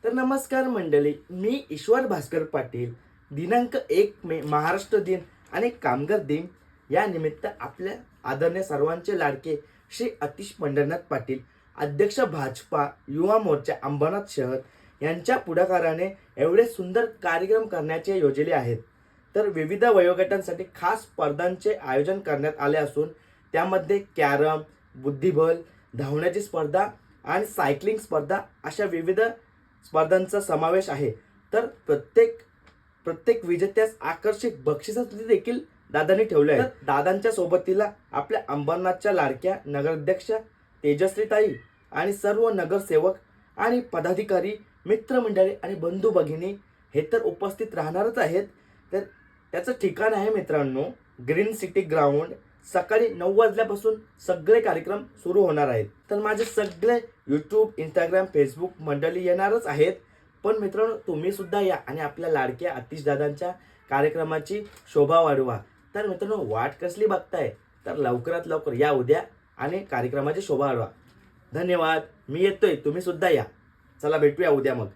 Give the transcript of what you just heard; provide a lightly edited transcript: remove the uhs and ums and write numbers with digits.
तर नमस्कार मंडळी, मी ईश्वर भास्कर पाटील. दिनांक 1 मे महाराष्ट्र दिन आणि कामगार दिन या निमित्त आपल्या आदरणीय सर्वांचे लाडके श्री आतिश पंढरनाथ पाटील, अध्यक्ष भाजपा युवा मोर्चा अंबरनाथ शहर यांच्या पुढाकाराने एवढे सुंदर कार्यक्रम करण्याचे योजले आहेत. तर विविध वयोगटांसाठी खास स्पर्धांचे आयोजन करण्यात आले असून त्यामध्ये कॅरम, बुद्धिबळ, धावण्याची स्पर्धा आणि सायकलिंग स्पर्धा अशा विविध स्पर्धांचा समावेश आहे. तर प्रत्येक विजेत्यास आकर्षक बक्षिसाचे देखील दादांनी ठेवले आहे. तर दादांच्या सोबतीला आपल्या अंबरनाथच्या लाडक्या नगराध्यक्ष तेजश्रीताई आणि सर्व नगरसेवक आणि पदाधिकारी, मित्रमंडळी आणि बंधू भगिनी हे तर उपस्थित राहणारच आहेत. तर त्याचं ठिकाण आहे मित्रांनो ग्रीन सिटी ग्राउंड. सकाळी 9 वाजल्यापासून सगळे कार्यक्रम सुरू होणार आहेत. तर माझे सगळे यूट्यूब, इंस्टाग्राम, फेसबुक मंडळी येणारच आहेत. पण मित्रांनो, तुम्ही सुद्धा या आणि आपल्या लाडक्या आतिश दादांच्या कार्यक्रमाची शोभा वाढवा. तर मित्रांनो, वाट कसली बघताय? तर लवकरात लवकर या उद्या आणि कार्यक्रमाची शोभा वाढवा. धन्यवाद. मी येतोय, तुम्ही सुद्धा या. चला भेटूया उद्या मग.